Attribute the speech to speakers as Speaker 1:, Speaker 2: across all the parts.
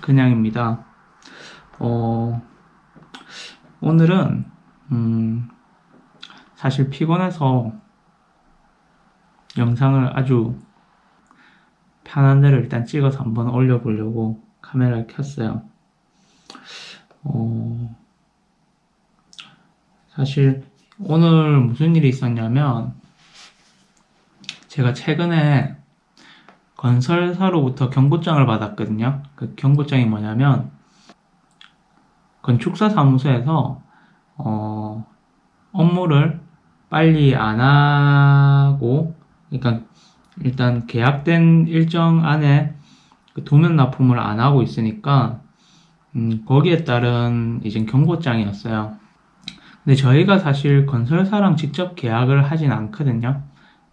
Speaker 1: 그냥입니다. 오늘은 사실 피곤해서 영상을 아주 편한 대로 일단 찍어서 한번 올려보려고 카메라를 켰어요. 사실 오늘 무슨 일이 있었냐면, 제가 최근에 건설사로부터 경고장을 받았거든요. 그 경고장이 뭐냐면, 건축사 사무소에서 업무를 빨리 안 하고, 그러니까 일단 계약된 일정 안에 그 도면 납품을 안 하고 있으니까 거기에 따른 이제 경고장이었어요. 근데 저희가 사실 건설사랑 직접 계약을 하진 않거든요.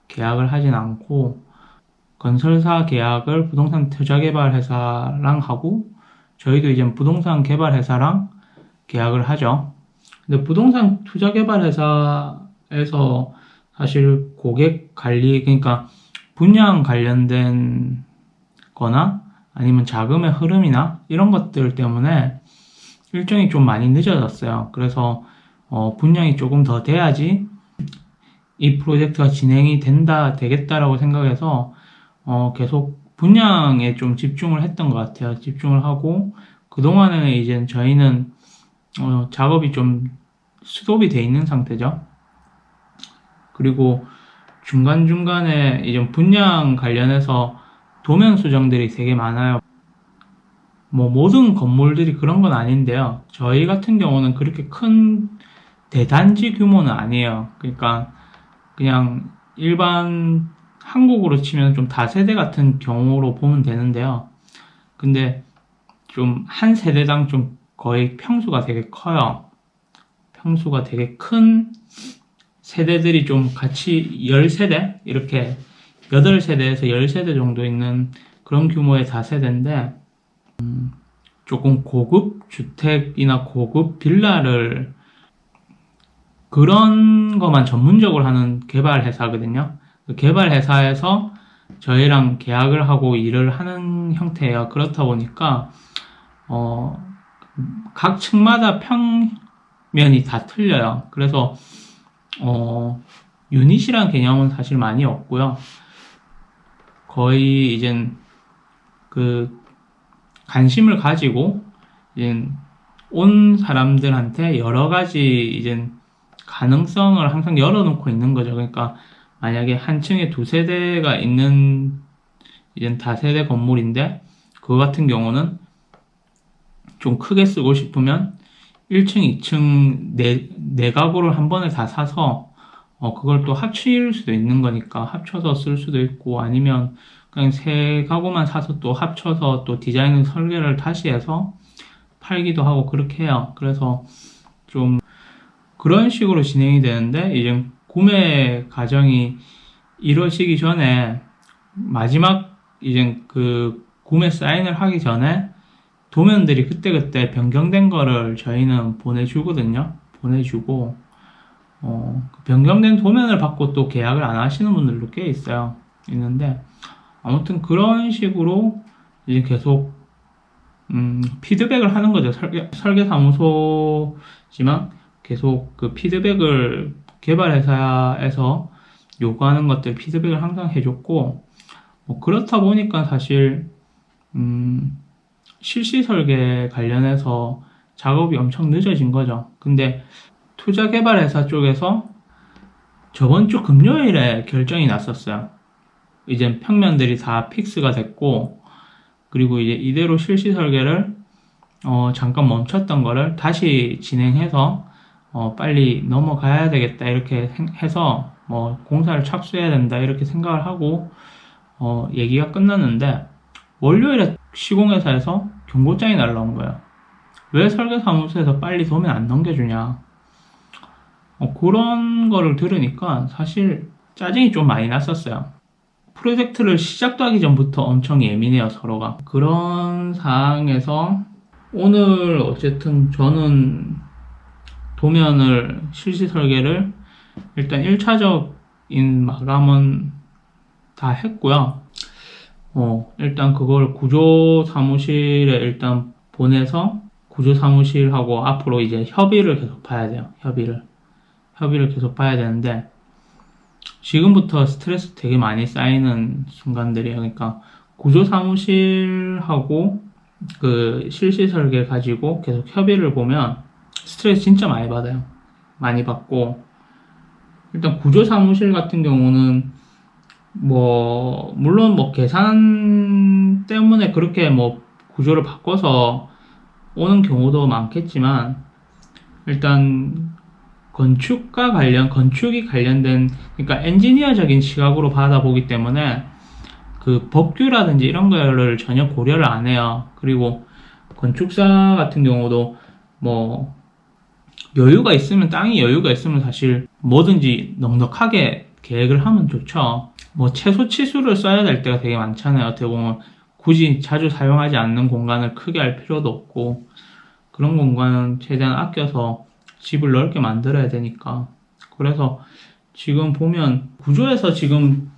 Speaker 1: 계약을 하진 않고 건설사 계약을 부동산 투자개발회사랑 하고, 저희도 이제 부동산 개발회사랑 계약을 하죠. 근데 부동산 투자개발회사에서 사실 고객 관리, 그러니까 분양 관련된 거나 아니면 자금의 흐름이나 이런 것들 때문에 일정이 좀 많이 늦어졌어요. 그래서 분양이 조금 더 돼야지 이 프로젝트가 진행이 되겠다라고 생각해서 계속 분양에 좀 집중을 했던 것 같아요. 집중을 하고, 그동안에는 이제 저희는 작업이 좀 스톱이 돼 있는 상태죠. 그리고 중간중간에 이제 분양 관련해서 도면 수정들이 되게 많아요. 뭐 모든 건물들이 그런 건 아닌데요. 저희 같은 경우는 그렇게 큰 대단지 규모는 아니에요. 그러니까 그냥 일반 한국으로 치면 좀 다세대 같은 경우로 보면 되는데요. 근데 좀 한 세대당 좀 거의 평수가 되게 커요. 평수가 되게 큰 세대들이 좀 같이 10세대? 이렇게 8세대에서 10세대 정도 있는 그런 규모의 다세대인데, 조금 고급 주택이나 고급 빌라를 그런 것만 전문적으로 하는 개발 회사거든요. 그 개발 회사에서 저희랑 계약을 하고 일을 하는 형태예요. 그렇다 보니까 각 층마다 평면이 다 틀려요. 그래서 유닛이란 개념은 사실 많이 없고요. 거의 이젠 그 관심을 가지고 이제 온 사람들한테 여러 가지 이제 가능성을 항상 열어놓고 있는 거죠. 그러니까 만약에 한 층에 2세대가 있는 이제 다세대 건물인데, 그거 같은 경우는 좀 크게 쓰고 싶으면 1층, 2층 네 가구를 한 번에 다 사서 그걸 또 합칠 수도 있는 거니까 합쳐서 쓸 수도 있고, 아니면 그냥 3가구만 사서 또 합쳐서 또 디자인 설계를 다시 해서 팔기도 하고 그렇게 해요. 그래서 좀 그런 식으로 진행이 되는데, 이제 구매 과정이 이루어지기 전에, 마지막 이제 그 구매 사인을 하기 전에 도면들이 그때그때 변경된 거를 저희는 보내주거든요. 보내주고, 그 변경된 도면을 받고 또 계약을 안 하시는 분들도 꽤 있는데, 아무튼 그런 식으로 이제 계속 피드백을 하는 거죠. 설계사무소지만 계속 그 피드백을 개발회사에서 요구하는 것들 피드백을 항상 해줬고, 그렇다 보니까 사실 실시 설계 관련해서 작업이 엄청 늦어진 거죠. 근데 투자개발회사 쪽에서 저번 주 금요일에 결정이 났었어요. 이제 평면들이 다 픽스가 됐고, 그리고 이제 이대로 실시 설계를 잠깐 멈췄던 거를 다시 진행해서 빨리 넘어가야 되겠다 이렇게 해서 공사를 착수해야 된다 이렇게 생각을 하고 얘기가 끝났는데, 월요일에 시공회사에서 경고장이 날라온 거예요. 왜 설계사무소에서 빨리 도면 안 넘겨주냐. 그런 거를 들으니까 사실 짜증이 좀 많이 났었어요. 프로젝트를 시작도 하기 전부터 엄청 예민해요, 서로가. 그런 상황에서 오늘 어쨌든 저는 도면을 실시 설계를 일단 1차적인 마감은 다 했고요. 일단 그걸 구조 사무실에 일단 보내서 구조 사무실하고 앞으로 이제 협의를 계속 봐야 돼요. 협의를 계속 봐야 되는데 지금부터 스트레스 되게 많이 쌓이는 순간들이에요. 그러니까 구조 사무실하고 그 실시 설계 가지고 계속 협의를 보면 스트레스 진짜 많이 받아요. 많이 받고 일단 구조 사무실 같은 경우는 뭐 물론 뭐 계산 때문에 그렇게 뭐 구조를 바꿔서 오는 경우도 많겠지만 일단 건축이 관련된 그러니까 엔지니어적인 시각으로 받아보기 때문에 그 법규라든지 이런 거를 전혀 고려를 안 해요. 그리고 건축사 같은 경우도 뭐 여유가 있으면 땅이 여유가 있으면 사실 뭐든지 넉넉하게 계획을 하면 좋죠. 뭐 최소 치수를 써야 될 때가 되게 많잖아요. 어떻게 보면 굳이 자주 사용하지 않는 공간을 크게 할 필요도 없고 그런 공간은 최대한 아껴서 집을 넓게 만들어야 되니까. 그래서 지금 보면 구조에서 지금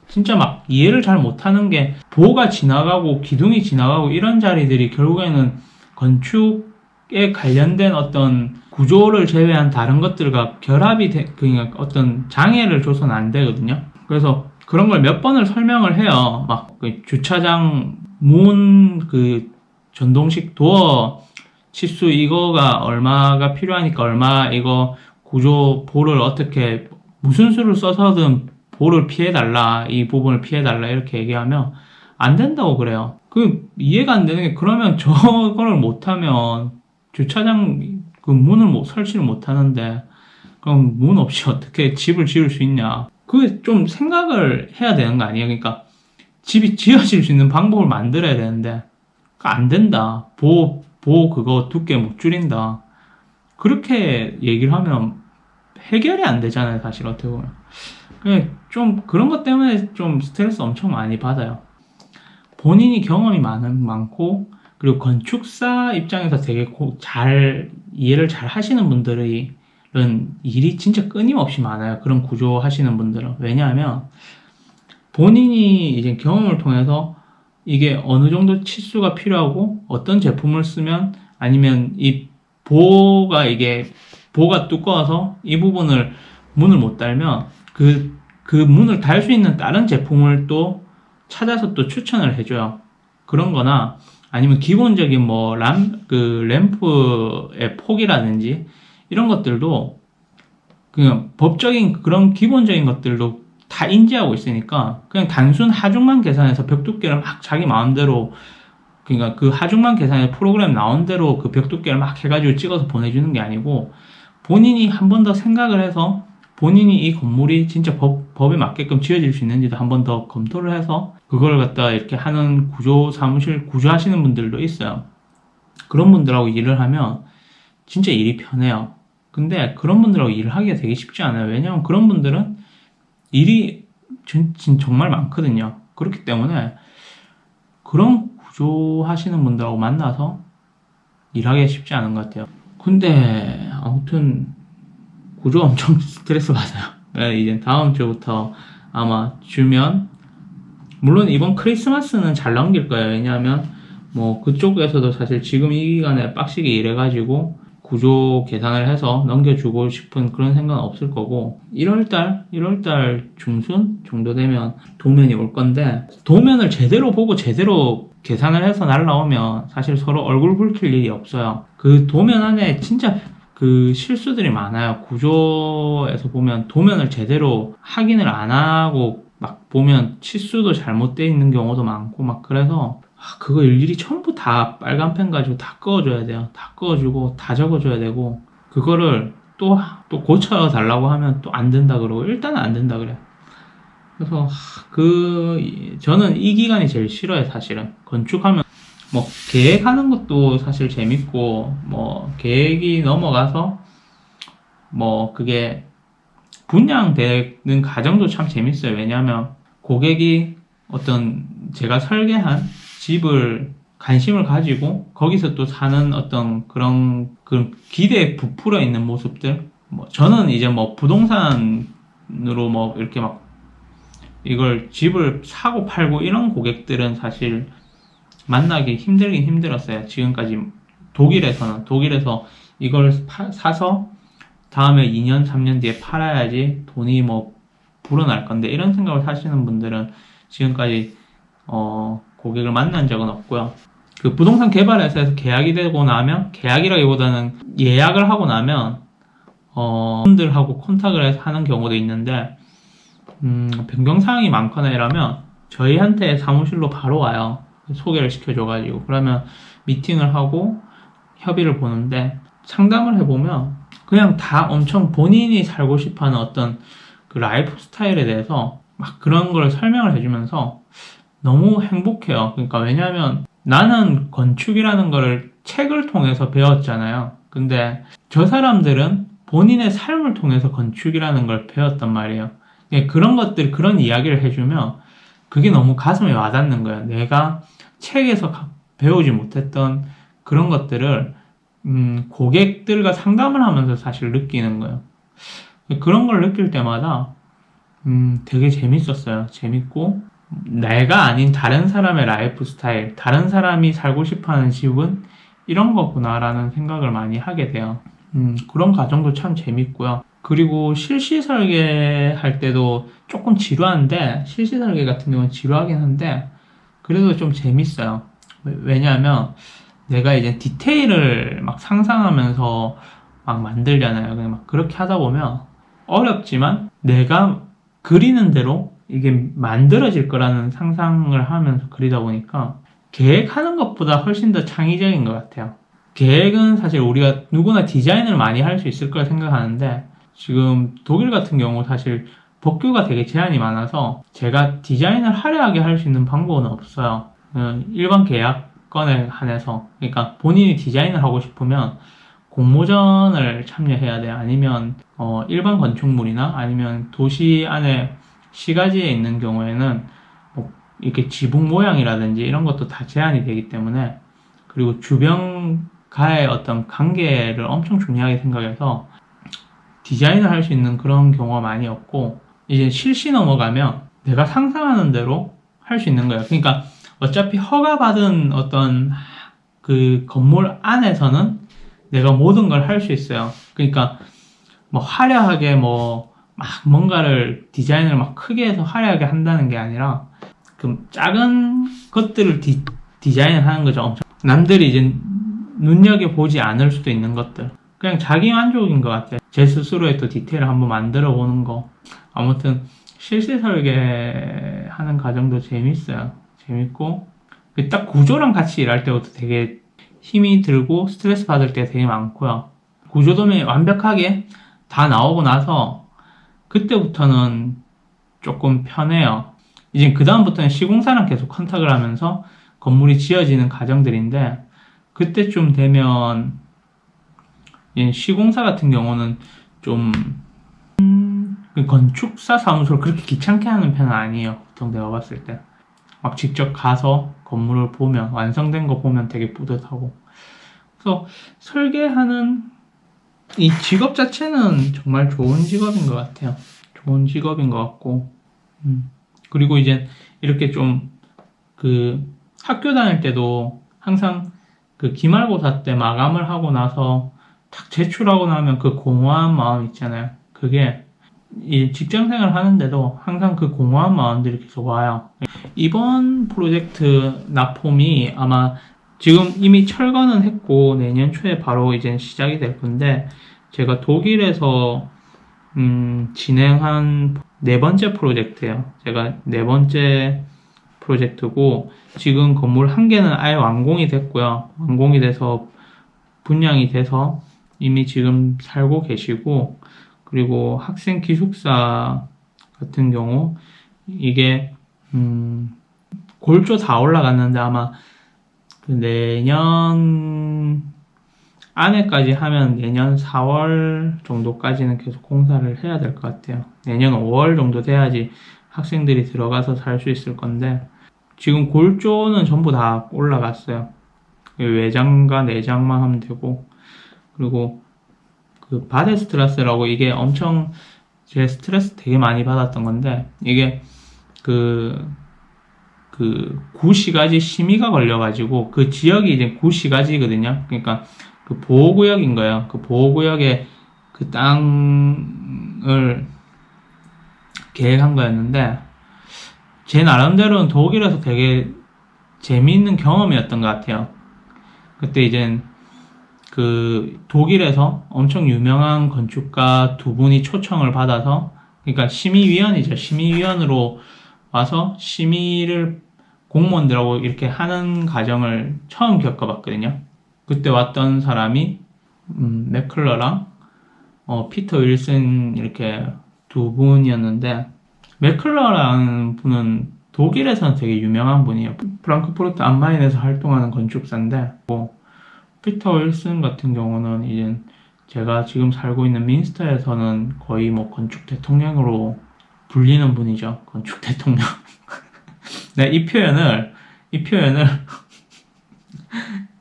Speaker 1: 진짜 막 이해를 잘 못하는 게 보가 지나가고 기둥이 지나가고 이런 자리들이 결국에는 건축에 관련된 어떤 구조를 제외한 다른 것들과 결합이 그러니까 어떤 장애를 줘서는 안 되거든요. 그래서 그런 걸 몇 번을 설명을 해요. 막 그 주차장 문 그 전동식 도어 치수 이거가 얼마가 필요하니까 얼마 이거 구조 보를 어떻게 무슨 수를 써서든 보를 피해달라 이 부분을 피해달라 이렇게 얘기하면 안 된다고 그래요. 그 이해가 안 되는 게 그러면 저거를 못하면 주차장 그 문을 설치를 못하는데 그럼 문 없이 어떻게 집을 지을 수 있냐. 그게 좀 생각을 해야 되는 거 아니에요. 그러니까 집이 지어질 수 있는 방법을 만들어야 되는데 안 된다. 그거 두께 못 줄인다. 그렇게 얘기를 하면 해결이 안 되잖아요. 사실 어떻게 보면. 좀 그런 것 때문에 좀 스트레스 엄청 많이 받아요. 본인이 경험이 많고 그리고 건축사 입장에서 되게 이해를 잘 하시는 분들은 일이 진짜 끊임없이 많아요. 그런 구조 하시는 분들은. 왜냐하면 본인이 이제 경험을 통해서 이게 어느 정도 치수가 필요하고 어떤 제품을 쓰면 아니면 보가 두꺼워서 이 부분을 문을 못 달면 그 문을 달 수 있는 다른 제품을 또 찾아서 또 추천을 해줘요. 그런 거나 아니면 기본적인 뭐 램프의 폭이라든지 이런 것들도 그냥 법적인 그런 기본적인 것들도 다 인지하고 있으니까 그냥 단순 하중만 계산해서 벽 두께를 막 자기 마음대로 그러니까 그 하중만 계산해 프로그램 나온 대로 그 벽 두께를 막 해가지고 찍어서 보내주는 게 아니고 본인이 한 번 더 생각을 해서 본인이 이 건물이 진짜 법에 맞게끔 지어질 수 있는지도 한 번 더 검토를 해서 그걸 갖다가 이렇게 하는 구조하시는 분들도 있어요. 그런 분들하고 일을 하면 진짜 일이 편해요. 근데 그런 분들하고 일을 하기가 되게 쉽지 않아요. 왜냐면 그런 분들은 일이 정말 많거든요. 그렇기 때문에 그런 구조하시는 분들하고 만나서 일하기가 쉽지 않은 것 같아요. 근데 아무튼 구조 엄청 스트레스 받아요. 이제 다음 주부터 아마 주면 물론 이번 크리스마스는 잘 넘길 거예요. 왜냐하면 뭐 그쪽에서도 사실 지금 이 기간에 빡시게 일해가지고 구조 계산을 해서 넘겨주고 싶은 그런 생각은 없을 거고 1월달 중순 정도 되면 도면이 올 건데 도면을 제대로 보고 제대로 계산을 해서 날라오면 사실 서로 얼굴 붉힐 일이 없어요. 그 도면 안에 진짜 그 실수들이 많아요. 구조에서 보면 도면을 제대로 확인을 안 하고 막 보면 치수도 잘못되어 있는 경우도 많고 막 그래서 그거 일일이 전부 다 빨간 펜 가지고 다 그어줘야 돼요. 다 그어주고 다 적어줘야 되고 그거를 또 고쳐달라고 하면 또 안 된다 그러고 일단은 안 된다 그래요. 그래서 저는 이 기간이 제일 싫어요. 사실은 건축하면 뭐 계획하는 것도 사실 재밌고 뭐 계획이 넘어가서 뭐 그게 분양되는 과정도 참 재밌어요. 왜냐하면 고객이 어떤 제가 설계한 집을 관심을 가지고 거기서 또 사는 어떤 그런 기대에 부풀어 있는 모습들. 뭐 저는 이제 뭐 부동산으로 뭐 이렇게 막 이걸 집을 사고 팔고 이런 고객들은 사실 만나기 힘들긴 힘들었어요. 지금까지 독일에서 이걸 사서 다음에 2년, 3년 뒤에 팔아야지 돈이 뭐 불어날 건데 이런 생각을 하시는 분들은 지금까지 고객을 만난 적은 없고요. 그 부동산 개발회사에서 계약이 되고 나면 계약이라기보다는 예약을 하고 나면 분들하고 컨택을 하는 경우도 있는데 변경사항이 많거나 이러면 저희한테 사무실로 바로 와요. 소개를 시켜줘가지고 그러면 미팅을 하고 협의를 보는데 상담을 해보면 그냥 다 엄청 본인이 살고 싶어하는 어떤 그 라이프 스타일에 대해서 막 그런 걸 설명을 해주면서 너무 행복해요. 그러니까 왜냐하면 나는 건축이라는 거를 책을 통해서 배웠잖아요. 근데 저 사람들은 본인의 삶을 통해서 건축이라는 걸 배웠단 말이에요. 그런 것들, 그런 이야기를 해주면 그게 너무 가슴에 와닿는 거예요. 내가 책에서 배우지 못했던 그런 것들을 고객들과 상담을 하면서 사실 느끼는 거예요. 그런 걸 느낄 때마다 되게 재밌었어요. 재밌고 내가 아닌 다른 사람의 라이프 스타일, 다른 사람이 살고 싶어하는 집은 이런 거구나라는 생각을 많이 하게 돼요. 그런 과정도 참 재밌고요. 그리고 실시 설계할 때도 조금 지루한데 실시 설계 같은 경우는 지루하긴 한데 그래도 좀 재밌어요. 왜냐하면 내가 이제 디테일을 막 상상하면서 막 만들잖아요. 그냥 막 그렇게 하다 보면 어렵지만 내가 그리는 대로 이게 만들어질 거라는 상상을 하면서 그리다 보니까 계획하는 것보다 훨씬 더 창의적인 것 같아요. 계획은 사실 우리가 누구나 디자인을 많이 할 수 있을 거라 생각하는데 지금 독일 같은 경우 사실 법규가 되게 제한이 많아서 제가 디자인을 화려하게 할 수 있는 방법은 없어요. 일반 계약건에 한해서 그러니까 본인이 디자인을 하고 싶으면 공모전을 참여해야 돼요. 아니면 일반 건축물이나 아니면 도시 안에 시가지에 있는 경우에는 뭐 이렇게 지붕 모양이라든지 이런 것도 다 제한이 되기 때문에 그리고 주변과의 어떤 관계를 엄청 중요하게 생각해서 디자인을 할 수 있는 그런 경우가 많이 없고 이제 실시 넘어가면 내가 상상하는 대로 할 수 있는 거예요. 그러니까 어차피 허가받은 어떤 그 건물 안에서는 내가 모든 걸 할 수 있어요. 그러니까 뭐 화려하게 뭐 막 뭔가를 디자인을 막 크게 해서 화려하게 한다는 게 아니라 그 작은 것들을 디자인을 하는 거죠. 엄청 남들이 이제 눈여겨보지 않을 수도 있는 것들 그냥 자기 만족인 것 같아요. 제 스스로의 또 디테일을 한번 만들어 보는 거 아무튼 실시 설계하는 과정도 재밌어요. 재밌고 딱 구조랑 같이 일할 때부터 되게 힘이 들고 스트레스 받을 때 되게 많고요. 구조도면이 완벽하게 다 나오고 나서 그때부터는 조금 편해요. 이제 그 다음부터는 시공사랑 계속 컨택을 하면서 건물이 지어지는 과정들인데 그때쯤 되면 시공사 같은 경우는 좀 건축사 사무소를 그렇게 귀찮게 하는 편은 아니에요. 보통 내가 봤을 때 막 직접 가서 건물을 보면 완성된 거 보면 되게 뿌듯하고 그래서 설계하는 이 직업 자체는 정말 좋은 직업인 것 같아요. 좋은 직업인 것 같고 그리고 이제 이렇게 좀 그 학교 다닐 때도 항상 그 기말고사 때 마감을 하고 나서 딱 제출하고 나면 그 공허한 마음 있잖아요. 그게 이 직장생활 하는데도 항상 그 공허한 마음들이 계속 와요. 이번 프로젝트 납품이 아마 지금 이미 철거는 했고 내년 초에 바로 이제 시작이 될 건데 제가 독일에서 진행한 네 번째 프로젝트예요. 제가 네 번째 프로젝트고 지금 건물 한 개는 아예 완공이 됐고요. 완공이 돼서 분양이 돼서 이미 지금 살고 계시고 그리고 학생 기숙사 같은 경우 이게 골조 다 올라갔는데 아마 그 내년 안에까지 하면 내년 4월 정도까지는 계속 공사를 해야 될 것 같아요. 내년 5월 정도 돼야지 학생들이 들어가서 살 수 있을 건데 지금 골조는 전부 다 올라갔어요. 외장과 내장만 하면 되고 그리고 그 바데스트라스라고 이게 엄청 제 스트레스 되게 많이 받았던 건데 이게 구시가지 심의가 걸려가지고 그 지역이 이제 구시가지거든요. 그러니까 그 보호구역인 거예요. 그 보호구역에 그 땅을 계획한 거였는데 제 나름대로는 독일에서 되게 재미있는 경험이었던 것 같아요. 그때 이제 그 독일에서 엄청 유명한 건축가 두 분이 초청을 받아서, 그러니까 심의위원이죠. 심의위원으로 와서 심의를 공무원들하고 이렇게 하는 과정을 처음 겪어봤거든요. 그때 왔던 사람이 맥클러랑 피터 윌슨 이렇게 두 분이었는데, 맥클러라는 분은 독일에서는 되게 유명한 분이에요. 프랑크푸르트 암마인에서 활동하는 건축사인데, 피터 윌슨 같은 경우는 이제 제가 지금 살고 있는 민스터에서는 거의 뭐 건축 대통령으로 불리는 분이죠. 건축 대통령. 네, 이 표현을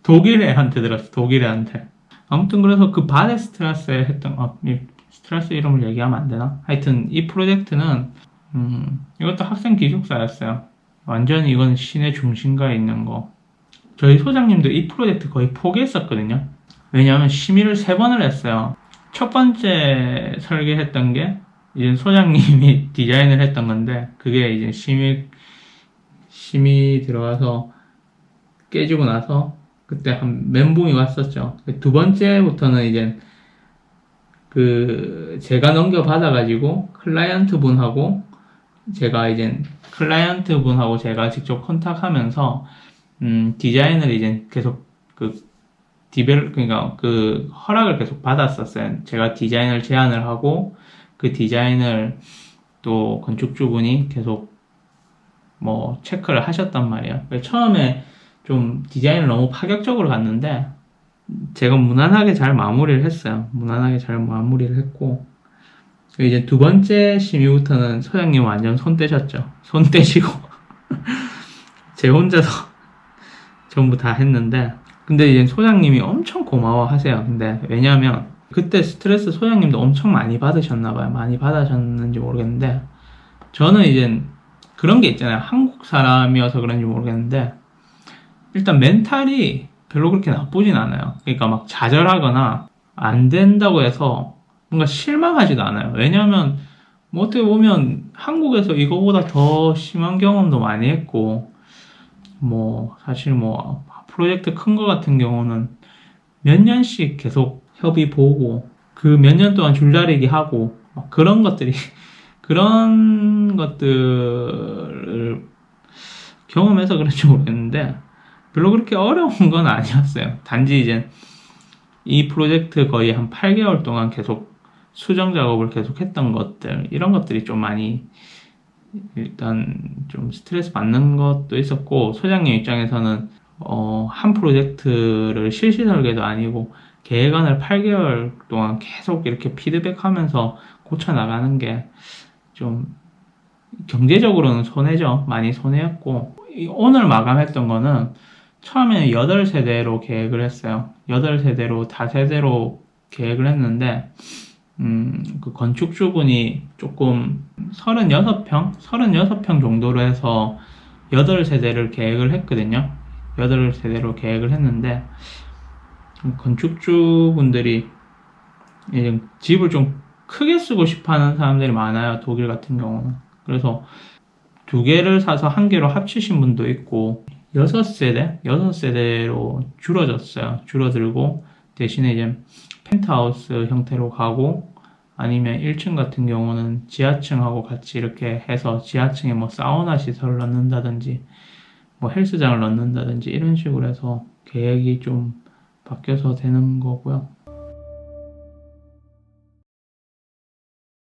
Speaker 1: 독일 애한테 들었어. 독일 애한테. 아무튼 그래서 그 바데스트라스에 했던, 스트라스 이름을 얘기하면 안 되나? 하여튼 이 프로젝트는 이것도 학생 기숙사였어요. 완전히 이건 시내 중심가에 있는 거. 저희 소장님도 이 프로젝트 거의 포기했었거든요. 왜냐하면 심의를 3번을 했어요. 첫 번째 설계했던 게 이제 소장님이 디자인을 했던 건데, 그게 이제 심의 들어가서 깨지고 나서 그때 한 멘붕이 왔었죠. 두 번째부터는 이제 제가 넘겨받아가지고 클라이언트 분하고 제가 직접 컨택하면서 디자인을 이제 계속 그러니까 허락을 계속 받았었어요. 제가 디자인을 제안을 하고 그 디자인을 또 건축주분이 계속 뭐 체크를 하셨단 말이에요. 처음에 좀 디자인을 너무 파격적으로 갔는데 제가 무난하게 잘 마무리를 했어요. 무난하게 잘 마무리를 했고, 이제 두 번째 심의부터는 소장님 완전 손 떼셨죠. 손 떼시고 제 혼자서 전부 다 했는데, 근데 이제 소장님이 엄청 고마워하세요. 근데 왜냐하면 그때 스트레스 소장님도 엄청 많이 받으셨나봐요. 많이 받으셨는지 모르겠는데, 저는 이제 그런 게 있잖아요. 한국 사람이어서 그런지 모르겠는데 일단 멘탈이 별로 그렇게 나쁘진 않아요. 그러니까 막 좌절하거나 안 된다고 해서 뭔가 실망하지도 않아요. 왜냐하면 뭐 어떻게 보면 한국에서 이거보다 더 심한 경험도 많이 했고, 뭐 사실 뭐 프로젝트 큰 거 같은 경우는 몇 년씩 계속 협의 보고 그 몇 년 동안 줄다리기 하고 막 그런 것들을 경험해서 그런지 모르겠는데 별로 그렇게 어려운 건 아니었어요. 단지 이제 이 프로젝트 거의 한 8개월 동안 계속 수정 작업을 계속 했던 것들, 이런 것들이 좀 많이 일단 좀 스트레스 받는 것도 있었고, 소장님 입장에서는 한 프로젝트를 실시 설계도 아니고 계획안을 8개월 동안 계속 이렇게 피드백하면서 고쳐 나가는 게 좀 경제적으로는 손해죠. 많이 손해였고, 오늘 마감했던 거는 처음에는 8세대로 계획을 했어요. 8세대로 다세대로 계획을 했는데 그 건축주분이 조금 36평 정도로 해서 8세대를 계획을 했거든요. 8세대로 계획을 했는데 건축주분들이 이제 집을 좀 크게 쓰고 싶어 하는 사람들이 많아요. 독일 같은 경우는. 그래서 2개를 사서 1개로 합치신 분도 있고, 6세대로 줄어졌어요. 줄어들고 대신에 이제 펜트하우스 형태로 가고, 아니면 1층 같은 경우는 지하층하고 같이 이렇게 해서 지하층에 뭐 사우나 시설을 넣는다든지 뭐 헬스장을 넣는다든지 이런 식으로 해서 계획이 좀 바뀌어서 되는 거고요.